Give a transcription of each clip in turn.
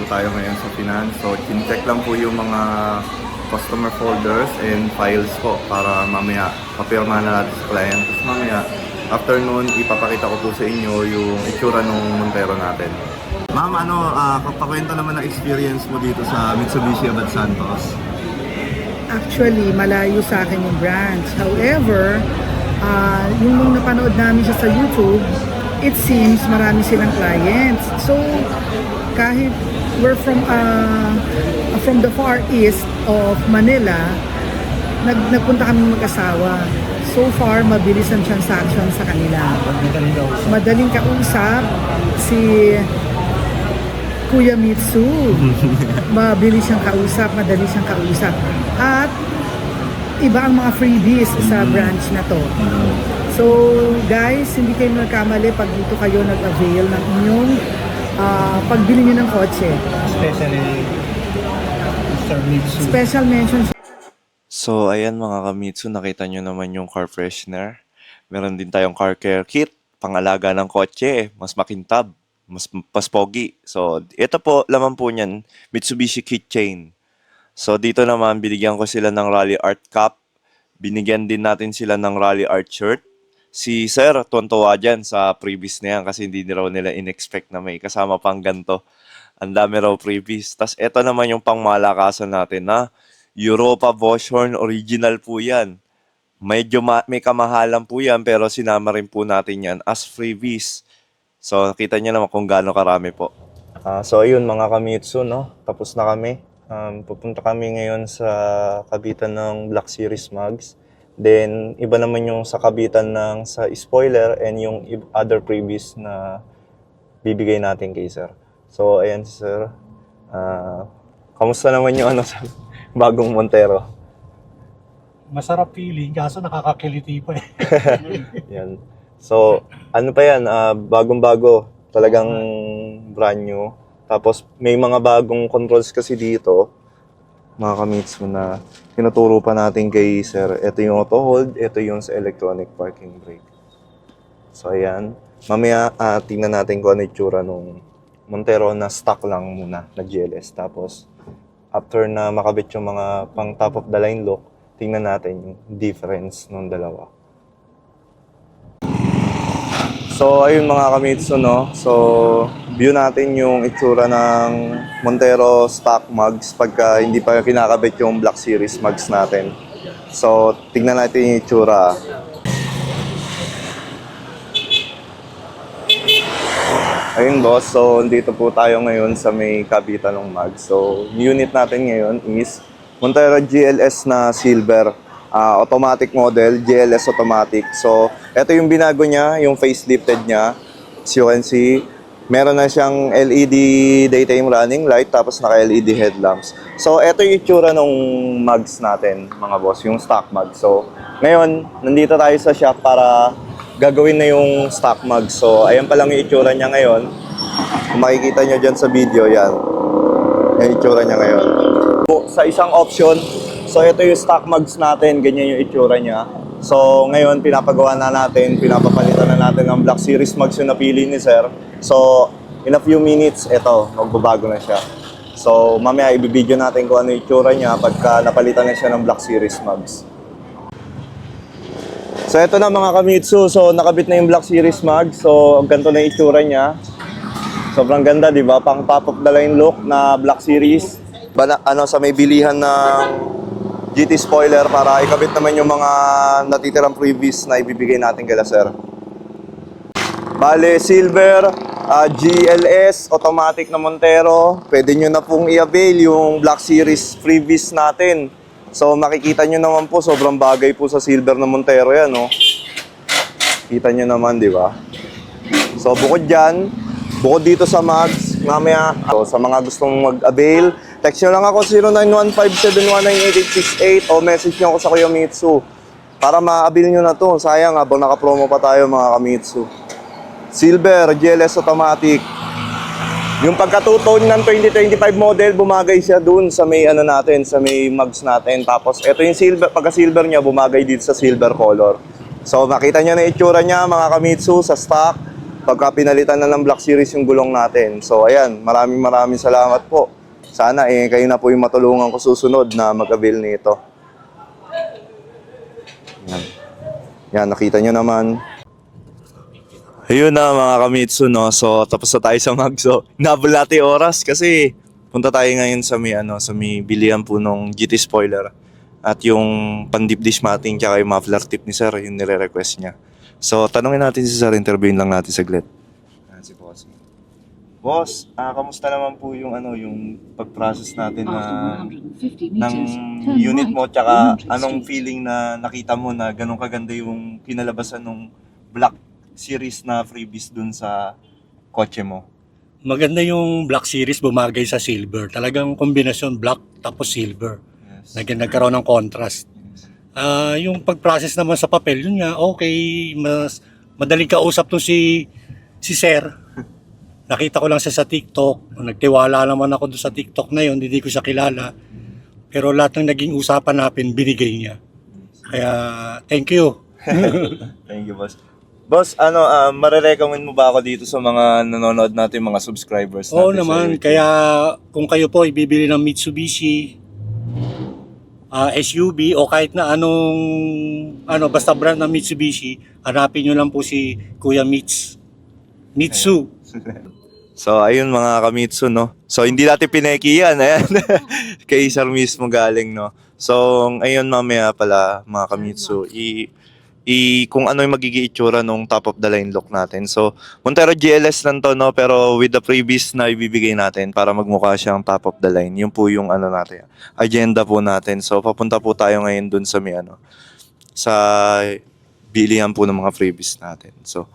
po tayo ngayon sa finance. So, check lang po yung mga customer folders and files po para mamaya papirma na natin sa client. Tapos mamaya, after nun, ipapakita ko po sa inyo yung itsura ng Montero natin. Ma'am, papakwento naman ang experience mo dito sa Mitsubishi Abad Santos. Actually, malayo sa akin yung branch. However, yung nung napanood namin siya sa YouTube, it seems marami silang clients. So, kahit we're from the far east of Manila, nagpunta kami mag-asawa. So far, mabilis ang transaction sa kanila. Madaling kausap. Si Kuya Mitsu, mabilis siyang kausap, madali siyang kausap. At iba ang mga freebies sa branch na to. So guys, hindi kayo nagkamali pag dito kayo nag-avail ng inyong pagbili nyo ng kotse. Especially Mr. Mitsu. Special mention. So, ayan mga kamitsu, nakita nyo naman yung car freshener. Meron din tayong car care kit, pangalaga ng kotse, mas makintab, mas pogi. So, ito po, laman po niyan, Mitsubishi keychain. So, dito naman, binigyan ko sila ng Rally Art Cap. Binigyan din natin sila ng Rally Art shirt. Si Sir, tuwan-tuwa dyan sa previous na yan kasi hindi raw nila in-expect na may kasama pang ganito. Ang dami raw previous. Tapos, ito naman yung pangmalakasan natin na Europa Boschhorn original po yan. Medyo may kamahalan po yan pero sinama rin po natin yan as freebies. So nakita niyo naman kung gaano karami po. So ayun mga kamitsu, no? Tapos na kami. Pupunta kami ngayon sa kabitan ng Black Series mugs. Then iba naman yung sa kabitan ng sa spoiler and yung other freebies na bibigay natin kay Sir. So ayan Sir. Kamusta naman yung sa bagong Montero? Masarap feeling, kaso nakakakiliti pa eh. Yan. So, ano pa yan? Bagong-bago. Talagang brand new. Tapos, may mga bagong controls kasi dito. Mga kamitsu na tinuturo pa natin kay Sir. Ito yung auto hold. Ito yung sa electronic parking brake. So, ayan. Mamaya, tingnan natin kung ano yung tsura nung Montero na stock lang muna na GLS. Tapos, after na makabit yung mga pang top of the line look, tingnan natin yung difference ng dalawa. So, ayun mga kamitsu, no? So, view natin yung itsura ng Montero stock mugs pagka hindi pa kinakabit yung Black Series mugs natin. So, tingnan natin yung itsura. Ayun boss, so dito po tayo ngayon sa may kabitan ng mag. So, unit natin ngayon is Montero GLS na silver. Automatic model, GLS automatic. So, ito yung binago niya, yung facelifted niya. As you can see, meron na siyang LED daytime running light, tapos naka-LED headlamps. So, ito yung itsura ng mugs natin, mga boss, yung stock mug. So, ngayon, nandito tayo sa shop para gagawin na yung stock mug. So, ayan pa lang yung itsura niya ngayon. Kung makikita nyo dyan sa video, yan. Yung itsura niya ngayon. Sa isang option, so ito yung stock mugs natin, ganyan yung itsura niya. So, ngayon, pinapagawa na natin, pinapapalitan na natin ng Black Series mugs yung napili ni Sir. So, in a few minutes, ito, magbabago na siya. So, mamaya ibibideo natin kung ano yung itsura niya pagka napalitan na siya ng Black Series mugs. So, ito na mga kamitsu. So, nakabit na yung Black Series mug. So, ganito na yung itsura niya. Sobrang ganda, di ba? Pang top of the line look na Black Series. Sa may bilihan ng GT spoiler para ikabit naman yung mga natitirang previous na ibibigay natin kay Sir. Bale, silver, GLS, automatic na Montero. Pwede nyo na pong i-avail yung Black Series previous natin. So, makikita nyo naman po, sobrang bagay po sa silver na Montero yan, no? Kita nyo naman, di ba? So, bukod dyan, bukod dito sa mugs, mamaya, sa mga gustong mag-avail, text nyo lang ako 0915-719-8868 o message nyo ako sa Kuya Mitsu para ma-avail nyo na to. Sayang, habang naka-promo pa tayo mga kamitsu. Silver, GLS automatic. Yung pagka-two-tone ng 2025 model, bumagay siya dun sa may natin, sa may mugs natin. Tapos ito yung silver, pagka-silver niya, bumagay dito sa silver color. So makita nyo na itsura niya mga kamitsu sa stock. pagka pinalitan na ng Black Series yung gulong natin. So ayan, maraming salamat po. Sana kayo na po yung matulungan ko susunod na mag-avail nito. Yan, nakita nyo naman. Ayun na mga kamitsu, no? So, tapos na tayo sa mag. So, nabal natin yung oras kasi punta tayo ngayon sa may bilihan po ng GT spoiler. At yung pan-deep dish matting tsaka yung muffler tip ni sir, yung nire-request niya. So, tanungin natin si sir, interviewin lang natin saglit. Si boss. Boss, kamusta naman po yung yung pag-process natin ng unit mo tsaka anong feeling na nakita mo na ganun kaganda yung kinalabasan ng Black Series na freebies dun sa kotse mo? Maganda yung Black Series, bumagay sa silver. Talagang kombinasyon black tapos silver. Yes. Nagkaroon ng contrast. Yung pag-process naman sa papel, yun nga, okay, mas madaling kausap to si Sir. Nakita ko lang siya sa TikTok. Nagtiwala naman ako doon sa TikTok na yun, hindi ko siya kilala. Pero lahat ng naging usapan natin, binigay niya. Kaya, thank you. Thank you, boss. Boss, marirecommend mo ba ako dito sa mga nanonood natin, mga subscribers natin? Oo naman, kaya kung kayo po ibibili ng Mitsubishi, SUV o kahit na basta brand ng Mitsubishi, hanapin nyo lang po si Kuya Mitsu. So, ayun mga kamitsu, no? So, hindi natin pineki yan, ayan. Kay sir mismo galing, no? So, ayun mamaya pala, mga kamitsu, kung ano yung magiging itsura nung top of the line look natin. So, Montero GLS lang to, no? Pero with the previous na ibibigay natin para magmukha siyang top of the line. Yun po yung natin, agenda po natin. So, papunta po tayo ngayon dun sa sa bilihan po ng mga freebies natin. So,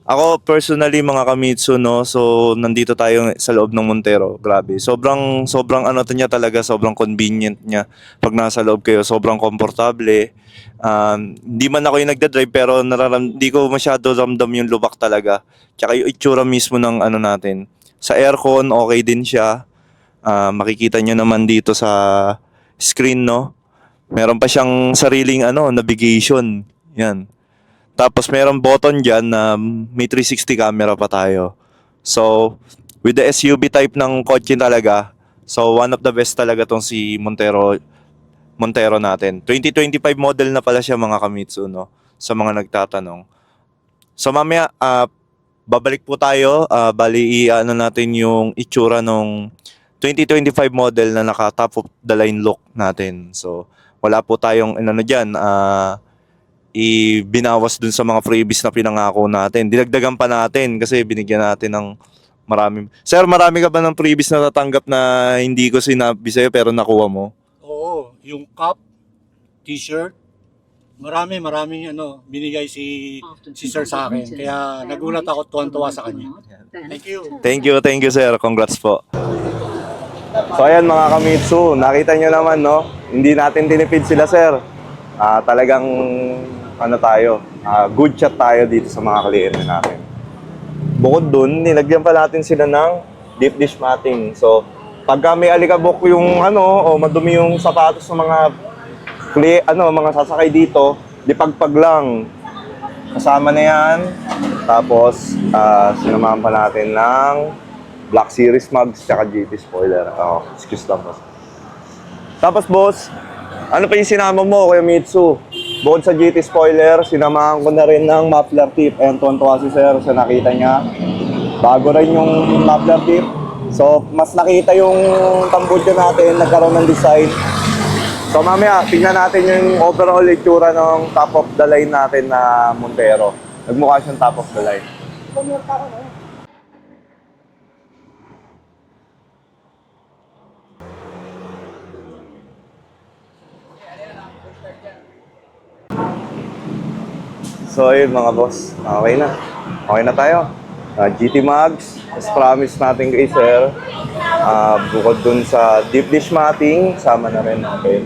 ako personally mga kamitsu, no, so nandito tayo sa loob ng Montero. Grabe. Sobrang niya talaga, sobrang convenient niya. Pag nasa loob kayo, sobrang komportable. Hindi man ako yung nagda-drive pero hindi ko masyado ramdam yung lubak talaga. Tsaka yung itsura mismo ng natin. Sa aircon, okay din siya. Makikita nyo naman dito sa screen, no. Meron pa siyang sariling navigation. Yan. Tapos merong button dyan na may 360 camera pa tayo. So, with the SUV type ng kotse talaga, so one of the best talaga tong si Montero natin. 2025 model na pala siya mga kamitsu, no? Sa mga nagtatanong. So mamaya, babalik po tayo. Bali, natin yung itsura ng 2025 model na naka top of the line look natin. So, wala po tayong dyan, ibinawas dun sa mga freebies na pinangako natin. Dinagdagan pa natin kasi binigyan natin ng marami. Sir, marami ka ba ng freebies na natanggap na hindi ko sinabi sa'yo pero nakuha mo? Oo, yung cup, t-shirt, maraming binigay si Sir sa akin. Kaya nagulat ako, tuwan-tuwa sa kanya. Thank you. Thank you sir. Congrats po. So ayan mga kamitsu, nakita nyo naman, no? Hindi natin tinipid sila sir. Talagang good shot tayo dito sa mga kliyente natin. Bukod dun, nilagyan pa natin sila ng deep dish matting. So, pagka may alikabok yung o madumi yung sapatos ng mga sasakay dito, dipagpag lang. Kasama na yan. Tapos, sinamahan pa natin ng Black Series mugs tsaka GT spoiler. Excuse lang boss. Tapos boss, ano pa yung sinama mo, Kuya Mitsu? Bukod sa GT spoiler, sinamahan ko na rin ng muffler tip. Ayan, tuwan-tuwa si sir sa nakita niya. Bago rin yung muffler tip. So, mas nakita yung tambutso natin, nagkaroon ng design. So, mamaya, tingnan natin yung overall itsura ng top of the line natin na Montero. Nagmukha siyang top of the line. So ayun mga boss, okay na. Okay na tayo. GT Mags, as promise natin kay sir. Bukod dun sa deep dish matting, sama na rin natin.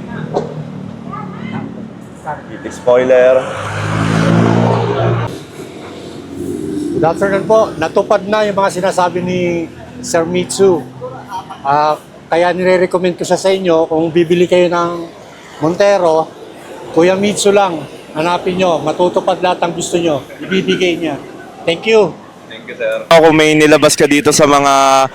GT spoiler. Good afternoon po. Natupad na yung mga sinasabi ni Sir Mitsu. Kaya nire-recommend ko siya sa inyo, kung bibili kayo ng Montero, Kuya Mitsu lang. Hanapin nyo, matutupad lahat ang gusto nyo. Ibibigay niya. Thank you. Thank you, sir. Kung may nilabas ka dito sa mga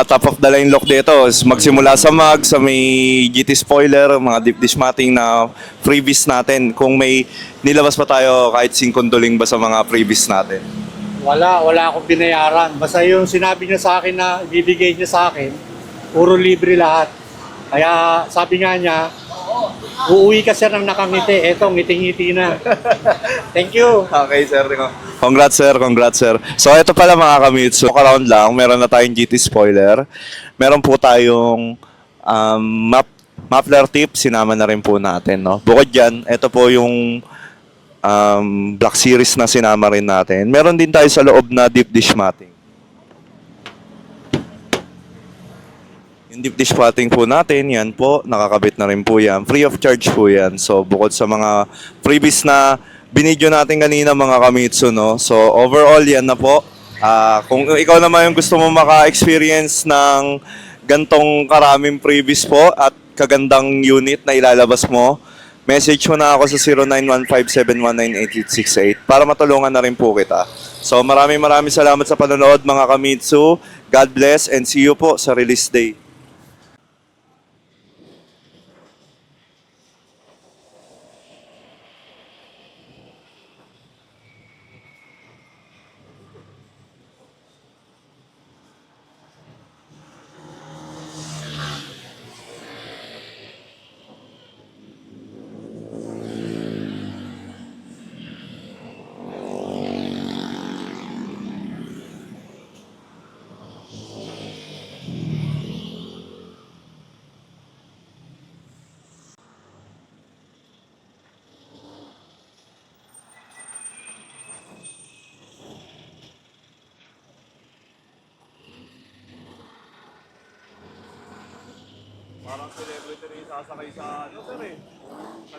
top of the line lock dito, magsimula sa mag, sa may GT spoiler, mga deep dish matting na freebies natin. Kung may nilabas pa tayo kahit singkondoling ba sa mga freebies natin. Wala akong binayaran. Basta yung sinabi niya sa akin na ibibigay niya sa akin, puro libre lahat. Kaya sabi nga niya, uuwi ka sir ng nakangiti. Eto, ngiti-ngiti na. Thank you. Okay, sir. Congrats sir, congrats sir. So ito pala mga Kamitsu, around lang, meron na tayong GT spoiler. Meron po tayong muffler tip, sinama na rin po natin. No? Bukod dyan, ito po yung Black Series na sinama rin natin. Meron din tayo sa loob na deep dish matting. Yung deep dish matting po natin, yan po, nakakabit na rin po yan. Free of charge po yan. So bukod sa mga freebies na binidyo natin kanina mga Kamitsu, no? So overall yan na po. Kung ikaw naman yung gusto mo maka-experience ng gantong karaming freebies po at kagandang unit na ilalabas mo, message mo na ako sa 0915-719-8868 para matulungan na rin po kita. So maraming salamat sa panonood mga Kamitsu. God bless and see you po sa release day. Parang celebrity rin sasakay sa ano, sir eh. Sa